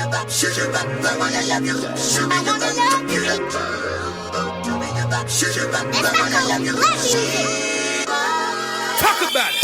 Talk about it.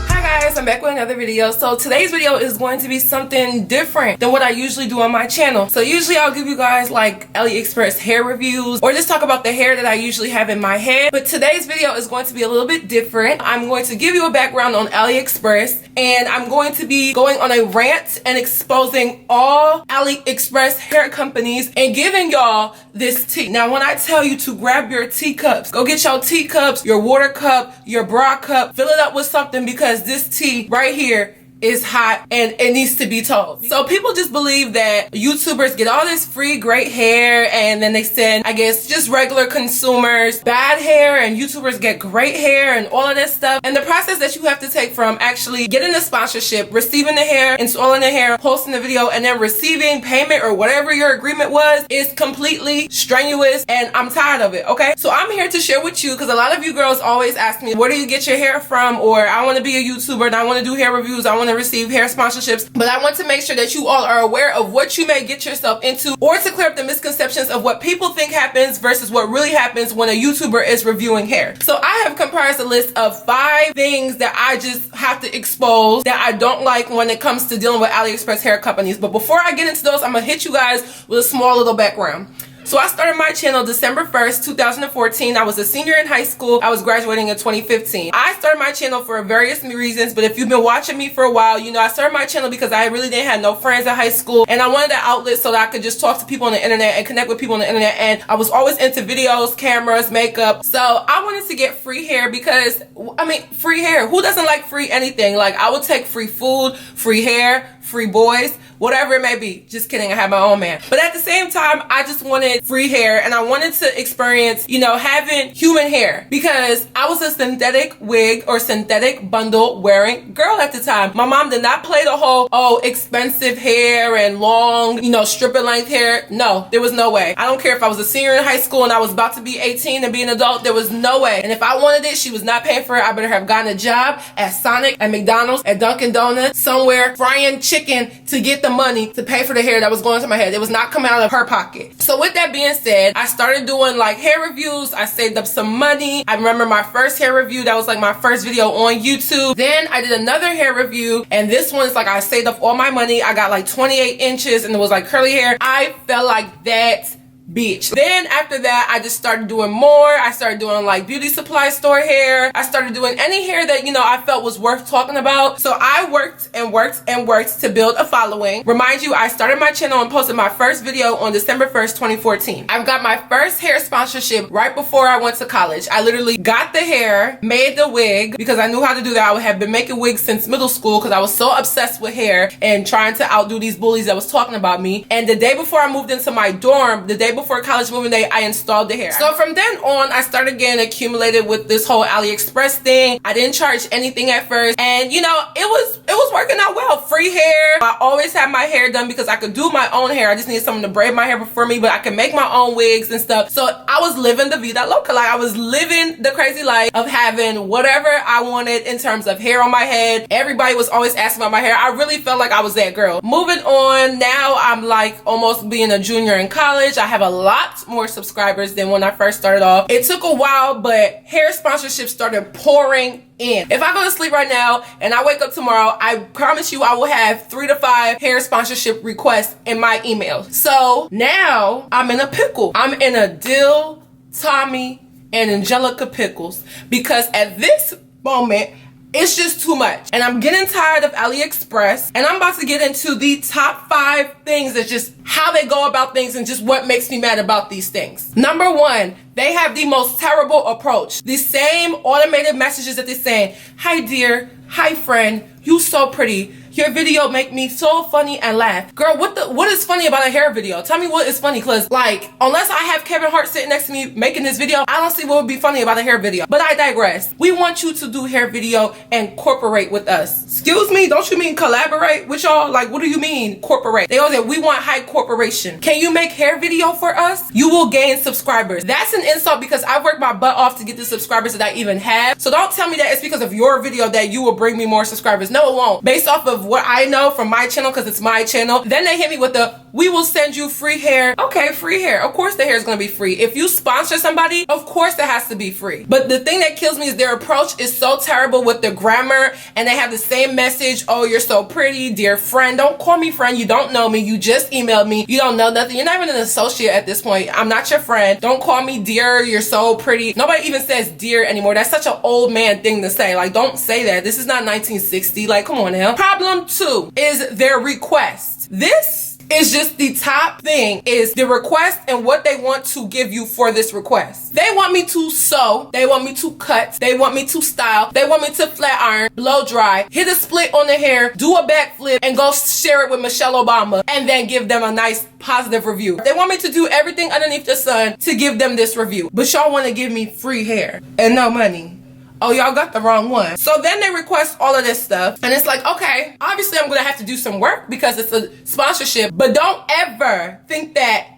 Hi guys, I'm back with another video. So today's video is going to be something different than what I usually do on my channel. So usually I'll give you guys like Aliexpress hair reviews or just talk about the hair that I usually have in my head. But today's video is going to be a little bit different. I'm going to give you a background on Aliexpress, and I'm going to be going on a rant and exposing all Aliexpress hair companies and giving y'all this tea. Now when I tell you to grab your teacups, go get your teacups, your water cup, your bra cup, fill it up with something, because this tea right here is hot and it needs to be told. So people just believe that YouTubers get all this free great hair, and then they send, I guess, just regular consumers bad hair, and YouTubers get great hair and all of this stuff. And the process that you have to take from actually getting the sponsorship, receiving the hair, installing the hair, posting the video, and then receiving payment or whatever your agreement was is completely strenuous, and I'm tired of it, okay? So I'm here to share with you, because a lot of you girls always ask me, where do you get your hair from? Or I want to be a YouTuber and I want to do hair reviews, I want to receive hair sponsorships, but I want to make sure that you all are aware of what you may get yourself into, or to clear up the misconceptions of what people think happens versus what really happens when a YouTuber is reviewing hair. So I have comprised a list of 5 things that I just have to expose that I don't like when it comes to dealing with Aliexpress hair companies. But before I get into those, I'm gonna hit you guys with a small little background. So I started my channel December 1st, 2014. I was a senior in high school. I was graduating in 2015. I started my channel for various reasons, but if you've been watching me for a while, you know I started my channel because I really didn't have no friends in high school, and I wanted an outlet so that I could just talk to people on the internet and connect with people on the internet. And I was always into videos, cameras, makeup. So I wanted to get free hair because, I mean, free hair. Who doesn't like free anything? Like, I would take free food, free hair, free boys, whatever it may be. Just kidding, I have my own man. But at the same time, I just wanted free hair, and I wanted to experience, you know, having human hair, because I was a synthetic wig or synthetic bundle wearing girl at the time. My mom did not play the whole, oh, expensive hair and long, you know, stripper length hair. No, there was no way. I don't care if I was a senior in high school and I was about to be 18 and be an adult, there was no way. And if I wanted it, she was not paying for it. I better have gotten a job at Sonic, at McDonald's, at Dunkin' Donuts, somewhere frying chicken to get the money to pay for the hair that was going to my head. It was not coming out of her pocket. So with that being said, I started doing like hair reviews. I saved up some money. I remember my first hair review, that was like my first video on YouTube. Then I did another hair review, and this one's like I saved up all my money. I got like 28 inches and it was like curly hair. I felt like that bitch. Then after that, I just started doing more. I started doing like beauty supply store hair. I started doing any hair that, you know, I felt was worth talking about. So I worked and worked and worked to build a following. Remind you, I started my channel and posted my first video on December 1st, 2014. I got my first hair sponsorship right before I went to college. I literally got the hair, made the wig, because I knew how to do that. I have been making wigs since middle school because I was so obsessed with hair and trying to outdo these bullies that was talking about me. And the day before I moved into my dorm, the day before college moving day, I installed the hair. So from then on, I started getting accumulated with this whole Aliexpress thing. I didn't charge anything at first, and you know, it was working out well. Free hair. I always had my hair done because I could do my own hair. I just needed someone to braid my hair for me, but I could make my own wigs and stuff. So I was living the vida loca. Like, I was living the crazy life of having whatever I wanted in terms of hair on my head. Everybody was always asking about my hair. I really felt like I was that girl. Moving on, now I'm like almost being a junior in college. I have a lot more subscribers than when I first started off. It took a while, but hair sponsorships started pouring in. If I go to sleep right now and I wake up tomorrow, I promise you I will have 3 to 5 hair sponsorship requests in my email. So now I'm in a pickle. I'm in a Dill, Tommy, and Angelica pickles, because at this moment, it's just too much. And I'm getting tired of Aliexpress, and I'm about to get into the top 5 things that's just how they go about things and just what makes me mad about these things. Number 1, they have the most terrible approach. The same automated messages that they're saying, hi dear, hi friend, you so pretty. Your video make me so funny and laugh. Girl, what is funny about a hair video? Tell me what is funny, cause like, unless I have Kevin Hart sitting next to me making this video, I don't see what would be funny about a hair video. But I digress. We want you to do hair video and cooperate with us. Excuse me, don't you mean collaborate with y'all? Like, what do you mean cooperate? They always say, we want high corporation. Can you make hair video for us? You will gain subscribers. That's an insult, because I worked my butt off to get the subscribers that I even have. So don't tell me that it's because of your video that you will bring me more subscribers. No, it won't. Based off of what I know from my channel, because it's my channel. Then they hit me with the, we will send you free hair. Okay, free hair. Of course the hair is going to be free. If you sponsor somebody, of course it has to be free. But the thing that kills me is their approach is so terrible with the grammar, and they have the same message. Oh, you're so pretty, dear friend. Don't call me friend. You don't know me. You just emailed me. You don't know nothing. You're not even an associate at this point. I'm not your friend. Don't call me dear. You're so pretty. Nobody even says dear anymore. That's such an old man thing to say. Like, don't say that. This is not 1960. Like, come on now. Problem 2 is their request. This is just the top thing, is the request and what they want to give you for this request. They want me to sew, they want me to cut, they want me to style, they want me to flat iron, blow dry, hit a split on the hair, do a backflip, and go share it with Michelle Obama, and then give them a nice positive review. They want me to do everything underneath the sun to give them this review, but y'all want to give me free hair and no money. Oh, y'all got the wrong one. So then they request all of this stuff, and it's like, okay, obviously I'm gonna have to do some work because it's a sponsorship, but don't ever think that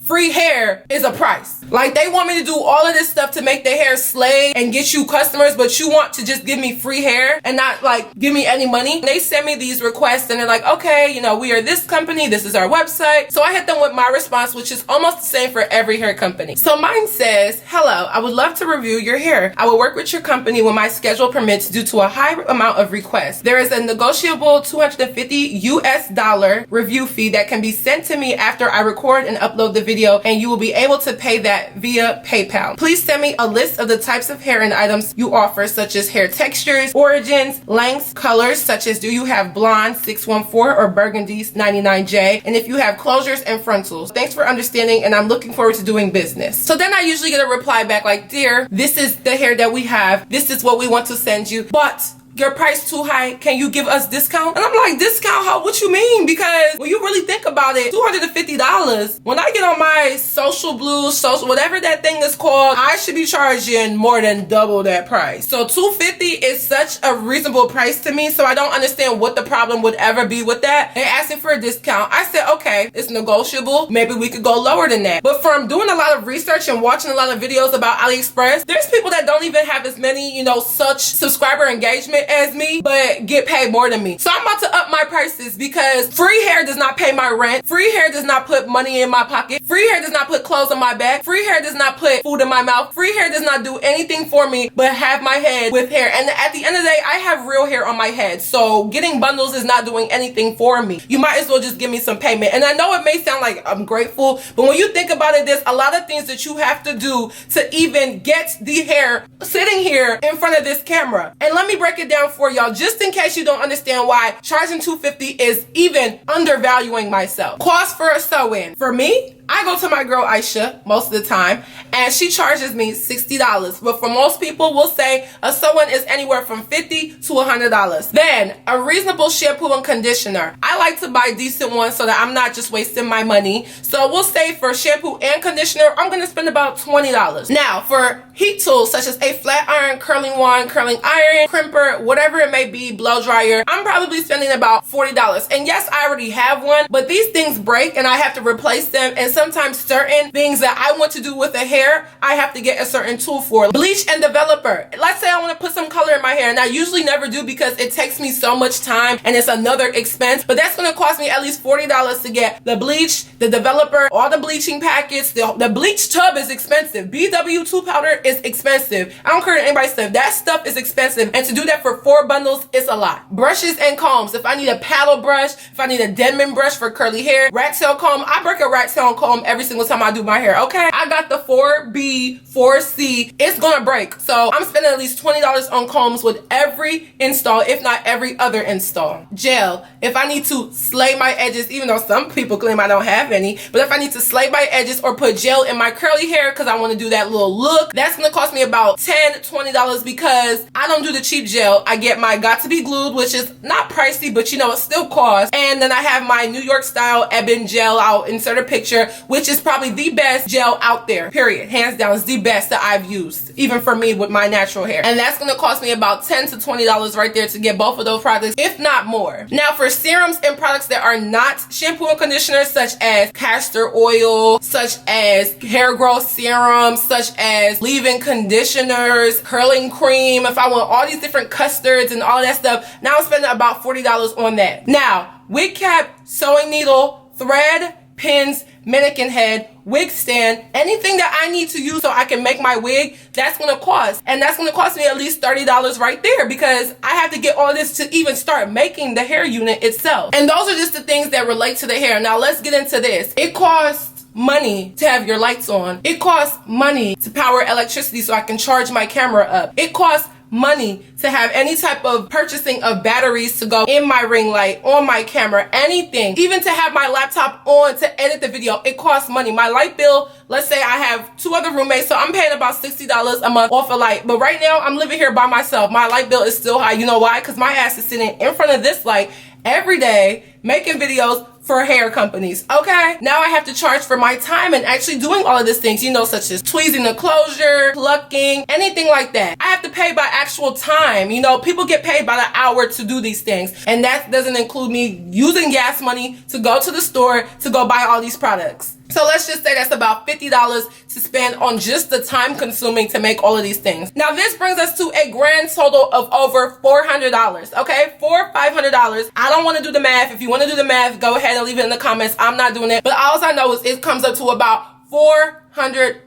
free hair is a price. Like, they want me to do all of this stuff to make their hair slay and get you customers, but you want to just give me free hair and not like give me any money. They send me these requests and they're like, okay, you know, we are this company, this is our website. So I hit them with my response, which is almost the same for every hair company. So mine says, hello, I would love to review your hair. I will work with your company when my schedule permits due to a high amount of requests. There is a negotiable $250 US review fee that can be sent to me after I record and upload the video, and you will be able to pay that via PayPal. Please send me a list of the types of hair and items you offer, such as hair textures, origins, lengths, colors, such as do you have blonde 614 or burgundy 99J, and if you have closures and frontals. Thanks for understanding, and I'm looking forward to doing business. So then I usually get a reply back like, dear, this is the hair that we have. This is what we want to send you, but your price too high. Can you give us discount? And I'm like, discount? How? What you mean? Because when you really think about it, $250. When I get on my social blue, social whatever that thing is called, I should be charging more than double that price. So $250 is such a reasonable price to me. So I don't understand what the problem would ever be with that. They're asking for a discount. I said, okay, it's negotiable. Maybe we could go lower than that. But from doing a lot of research and watching a lot of videos about Aliexpress, there's people that don't even have as many, you know, such subscriber engagement as me, but get paid more than me. So I'm about to up my prices because free hair does not pay my rent. Free hair does not put money in my pocket. Free hair does not put clothes on my back. Free hair does not put food in my mouth. Free hair does not do anything for me but have my head with hair. And at the end of the day, I have real hair on my head. So getting bundles is not doing anything for me. You might as well just give me some payment. And I know it may sound like I'm grateful, but when you think about it, there's a lot of things that you have to do to even get the hair sitting here in front of this camera. And let me break it down for y'all, just in case you don't understand why charging $250 is even undervaluing myself. Cost for a sew-in. For me, I go to my girl Aisha most of the time, and she charges me $60. But for most people, we'll say a sew-in is anywhere from $50 to $100. Then, a reasonable shampoo and conditioner. I like to buy decent ones so that I'm not just wasting my money. So we'll say for shampoo and conditioner, I'm going to spend about $20. Now, for heat tools such as a flat iron, curling wand, curling iron, crimper, whatever it may be, blow dryer, I'm probably spending about $40. And yes, I already have one, but these things break and I have to replace them. And sometimes certain things that I want to do with the hair, I have to get a certain tool for. Bleach and developer. Let's say I want to put some color in my hair, and I usually never do because it takes me so much time and it's another expense, but that's going to cost me at least $40 to get the bleach, the developer, all the bleaching packets. The bleach tub is expensive. BW2 powder is expensive. I don't care what anybody says. That stuff is expensive, and to do that for 4 bundles, it's a lot. Brushes and combs. If I need a paddle brush, if I need a Denman brush for curly hair, rat tail comb, I break a rat tail comb every single time I do my hair, okay? I got the 4B, 4C. It's gonna break. So I'm spending at least $20 on combs with every install, if not every other install. Gel. If I need to slay my edges, even though some people claim I don't have any, but if I need to slay my edges or put gel in my curly hair because I want to do that little look, that's gonna cost me about $10, $20 because I don't do the cheap gel. I get my Got to Be Glued, which is not pricey, but you know, it still costs. And then I have my New York style Ebin gel. I'll insert a picture, which is probably the best gel out there, period. Hands down, it's the best that I've used, even for me with my natural hair. And that's gonna cost me about $10 to $20 right there to get both of those products, if not more. Now for serums and products that are not shampoo and conditioner, such as castor oil, such as hair growth serum, such as leave-in conditioners, curling cream, if I want all these different custards and all that stuff, now I'm spending about $40 on that. Now, wig cap, sewing needle, thread, pins, mannequin head, wig stand, anything that I need to use so I can make my wig, that's gonna cost. And that's gonna cost me at least $30 right there, because I have to get all this to even start making the hair unit itself. And those are just the things that relate to the hair. Now let's get into this. It costs money to have your lights on. It costs money to power electricity so I can charge my camera up. It costs money to have any type of purchasing of batteries to go in my ring light, on my camera, anything. Even to have my laptop on to edit the video, it costs money. My light bill, let's say I have 2 other roommates, so I'm paying about $60 a month off a light. But right now, I'm living here by myself. My light bill is still high. You know why? Because my ass is sitting in front of this light every day making videos for hair companies. Okay, now I have to charge for my time and actually doing all of these things, you know, such as tweezing the closure, plucking, anything like that. I have to pay by actual time. You know, people get paid by the hour to do these things, and that doesn't include me using gas money to go to the store to go buy all these products. So let's just say that's about $50 to spend on just the time consuming to make all of these things. Now this brings us to a grand total of over $400, okay? $500. I don't want to do the math. If you want to do the math, go ahead and leave it in the comments. I'm not doing it. But all I know is it comes up to about $400+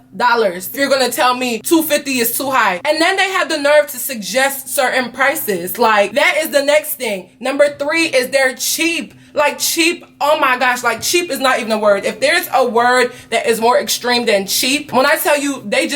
if you're gonna tell me $250 is too high. And then they have the nerve to suggest certain prices. Like, that is the next thing. Number 3 is they're cheap. Like, cheap, oh my gosh, like, cheap is not even a word. If there's a word that is more extreme than cheap, when I tell you they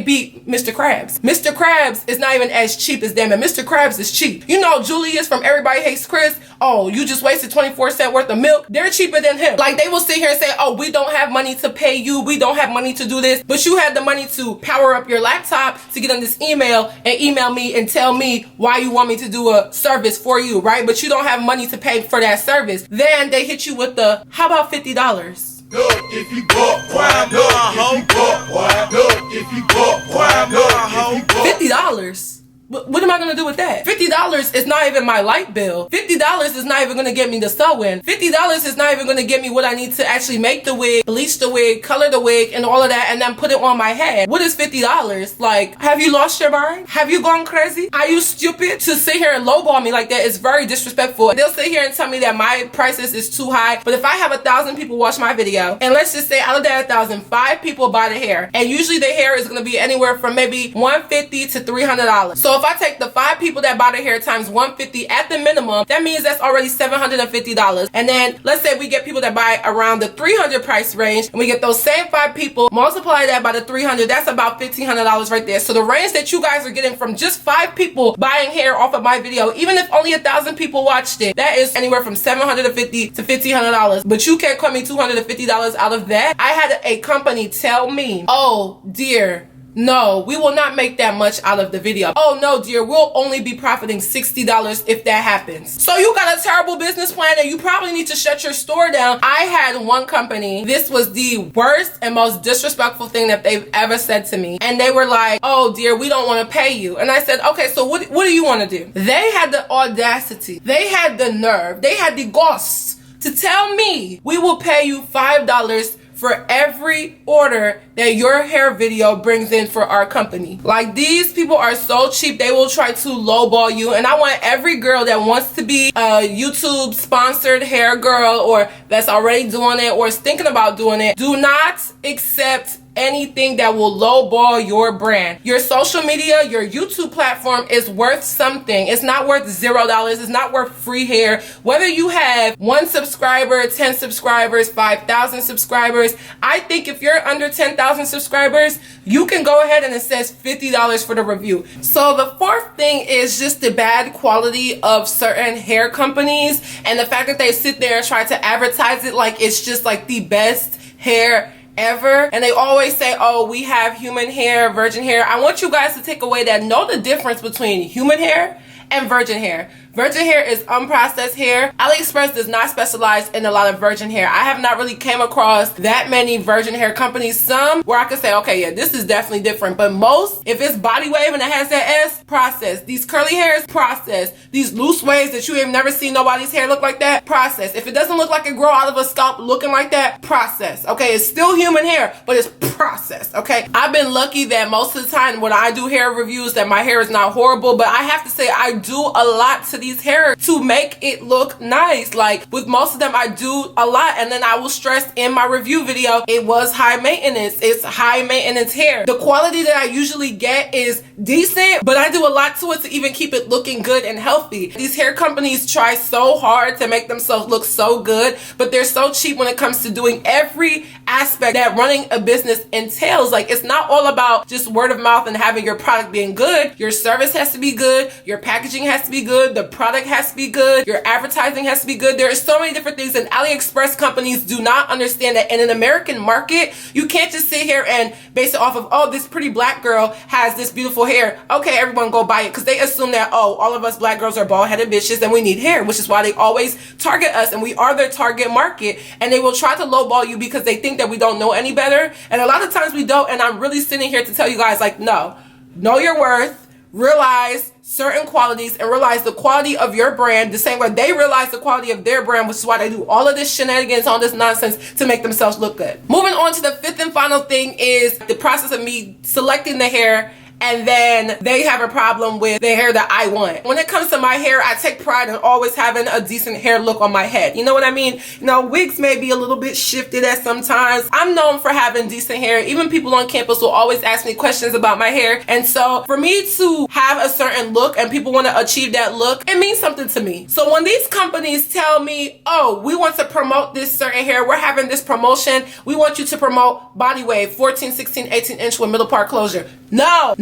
beat Mr. Krabs. Mr. Krabs is not even as cheap as them, and Mr. Krabs is cheap. You know Julius from Everybody Hates Chris, oh, you just wasted 24 cents worth of milk. They're cheaper than him. Like, they will sit here and say, oh, we don't have money to pay you, we don't have money to do this, but you have the money to power up your laptop to get on this email and email me and tell me why you want me to do a service for you, right? But you don't have money to pay for that service. Then they hit you with the, how about $50? Look, if you bought crime, look, if you bought crime, look, if you bought crime, look, if you bought $50? What am I gonna do with that? $50 is not even my light bill. $50 is not even gonna get me the sew-in. $50 is not even gonna get me what I need to actually make the wig, bleach the wig, color the wig, and all of that, and then put it on my head. What is $50? Like, have you lost your mind? Have you gone crazy? Are you stupid? To sit here and lowball me like that is very disrespectful. They'll sit here and tell me that my prices is too high, but if I have 1,000 people watch my video, and let's just say out of that 1,000, 5 people buy the hair, and usually the hair is gonna be anywhere from maybe $150 to $300. So if I take the 5 people that buy the hair times 150 at the minimum, that means that's already $750. And then let's say we get people that buy around the 300 price range, and we get those same 5 people, multiply that by the 300, that's about $1,500 right there. So the range that you guys are getting from just 5 people buying hair off of my video, even if only 1,000 people watched it, that is anywhere from $750 to $1,500. But you can't cut me $250 out of that. I had a company tell me, oh dear, no, we will not make that much out of the video. Oh no, dear, we'll only be profiting $60 if that happens. So you got a terrible business plan and you probably need to shut your store down. I had one company, this was the worst and most disrespectful thing that they've ever said to me. And they were like, oh dear, we don't want to pay you. And I said, okay, so what do you want to do? They had the audacity, they had the nerve, they had the guts to tell me, we will pay you $5 for every order that your hair video brings in for our company. Like, these people are so cheap, they will try to lowball you. And I want every girl that wants to be a YouTube sponsored hair girl, or that's already doing it, or is thinking about doing it, do not accept anything that will lowball your brand. Your social media, your YouTube platform is worth something. It's not worth $0. It's not worth free hair. Whether you have 1 subscriber, 10 subscribers, 5,000 subscribers, I think if you're under 10,000 subscribers, you can go ahead and it says $50 for the review. So the 4th thing is just the bad quality of certain hair companies, and the fact that they sit there and try to advertise it like it's just like the best hair ever. And they always say, oh, we have human hair, virgin hair. I want you guys to take away that, know the difference between human hair and virgin hair. Virgin hair is unprocessed hair. Aliexpress does not specialize in a lot of virgin hair. I have not really came across that many virgin hair companies. Some where I could say, okay, yeah, this is definitely different. But most, if it's body wave and it has that S, process. These curly hairs, process. These loose waves that you have never seen nobody's hair look like that, process. If it doesn't look like it grow out of a scalp looking like that, process. Okay, it's still human hair, but it's processed. Okay, I've been lucky that most of the time when I do hair reviews that my hair is not horrible, but I have to say I do a lot to these hair to make it look nice. Like with most of them I do a lot, and then I will stress in my review video it was high maintenance. It's high maintenance hair. The quality that I usually get is decent, but I do a lot to it to even keep it looking good and healthy. These hair companies try so hard to make themselves look so good, but they're so cheap when it comes to doing every aspect that running a business entails. Like it's not all about just word of mouth and having your product being good. Your service has to be good, your packaging has to be good, the product has to be good, your advertising has to be good. There are so many different things, and AliExpress companies do not understand that in an American market, you can't just sit here and base it off of, oh, this pretty black girl has this beautiful hair. Okay, everyone go buy it, because they assume that, oh, all of us black girls are bald-headed bitches and we need hair, which is why they always target us, and we are their target market, and they will try to lowball you because they think that we don't know any better, and a lot of times we don't. And I'm really sitting here to tell you guys, like, no, know your worth, realize certain qualities, and realize the quality of your brand the same way they realize the quality of their brand, which is why they do all of this shenanigans, all this nonsense to make themselves look good. Moving on to the fifth and final thing is the process of me selecting the hair, and then they have a problem with the hair that I want. When it comes to my hair, I take pride in always having a decent hair look on my head. You know what I mean? You know, wigs may be a little bit shifted at sometimes. I'm known for having decent hair. Even people on campus will always ask me questions about my hair. And so for me to have a certain look and people want to achieve that look, it means something to me. So when these companies tell me, oh, we want to promote this certain hair, we're having this promotion, we want you to promote body wave, 14, 16, 18 inch with middle part closure. No.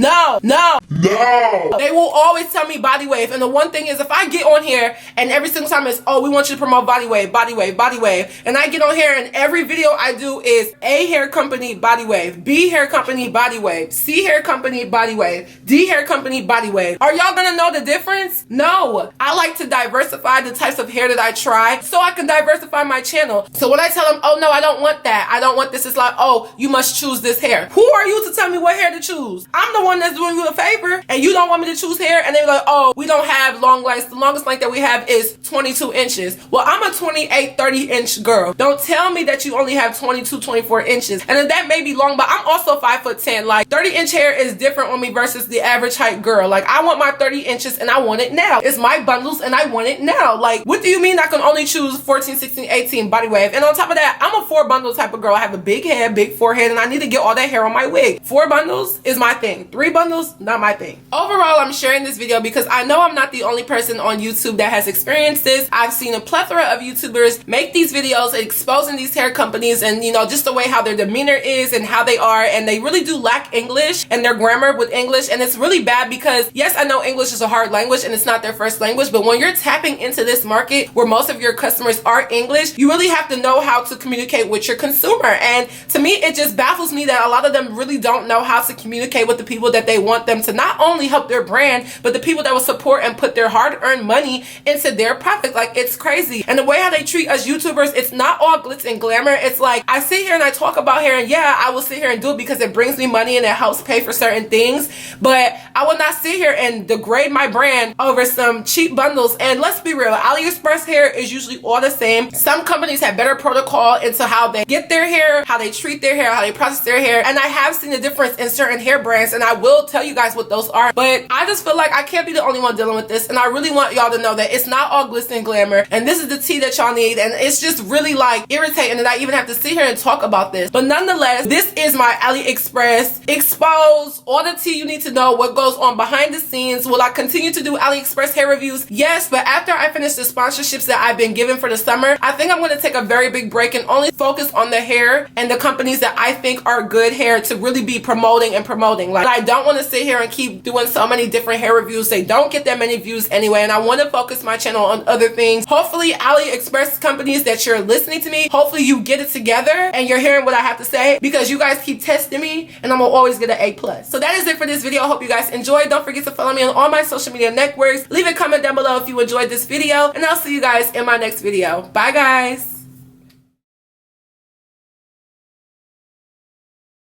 They will always tell me body wave. And the one thing is, if I get on here and every single time it's, oh, we want you to promote body wave, body wave, body wave, and I get on here and every video I do is A hair company, body wave, B hair company, body wave, C hair company, body wave, D hair company, body wave. Are y'all gonna know the difference? No. I like to diversify the types of hair that I try so I can diversify my channel. So when I tell them, oh no, I don't want that, I don't want this, it's like, oh, you must choose this hair. Who are you to tell me what hair to choose? I'm the one that's doing you a favor, and you don't want me to choose hair, and they're like, oh, we don't have long lengths. The longest length that we have is 22 inches. Well, I'm a 28, 30 inch girl. Don't tell me that you only have 22, 24 inches. And then that may be long, but I'm also 5'10". Like 30 inch hair is different on me versus the average height girl. Like I want my 30 inches and I want it now. It's my bundles and I want it now. Like, what do you mean I can only choose 14, 16, 18 body wave? And on top of that, I'm a 4 bundle type of girl. I have a big head, big forehead, and I need to get all that hair on my wig. 4 bundles is my thing. 3 bundles, not my thing. Overall, I'm sharing this video because I know I'm not the only person on YouTube that has experienced this. I've seen a plethora of YouTubers make these videos exposing these hair companies, and you know, just the way how their demeanor is and how they are, and they really do lack English and their grammar with English, and it's really bad because yes, I know English is a hard language and it's not their first language, but when you're tapping into this market where most of your customers are English, you really have to know how to communicate with your consumer. And to me, it just baffles me that a lot of them really don't know how to communicate with the people that they want them to not only help their brand, but the people that will support and put their hard-earned money into their profit. Like, it's crazy. And the way how they treat us YouTubers, it's not all glitz and glamour. It's like, I sit here and I talk about hair, and yeah, I will sit here and do it because it brings me money and it helps pay for certain things, but I will not sit here and degrade my brand over some cheap bundles. And let's be real, AliExpress hair is usually all the same. Some companies have better protocol into how they get their hair, how they treat their hair, how they process their hair, and I have seen the difference in certain hair brands, and I will tell you guys what those are. But I just feel like I can't be the only one dealing with this, and I really want y'all to know that it's not all glitz and glamour, and this is the tea that y'all need. And it's just really like irritating that I even have to sit here and talk about this, but nonetheless, this is my AliExpress expose, all the tea you need to know, what goes on behind the scenes. Will I continue to do AliExpress hair reviews? Yes, but after I finish the sponsorships that I've been given for the summer, I think I'm going to take a very big break and only focus on the hair and the companies that I think are good hair to really be promoting. Like, I don't want to sit here and keep doing so many different hair reviews. They don't get that many views anyway, and I want to focus my channel on other things. Hopefully, Aliexpress companies that you're listening to me, hopefully you get it together and you're hearing what I have to say, because you guys keep testing me and I'm gonna always get an A+. So that is it for this video. I hope you guys enjoyed. Don't forget to follow me on all my social media networks. Leave a comment down below if you enjoyed this video, and I'll see you guys in my next video. Bye guys.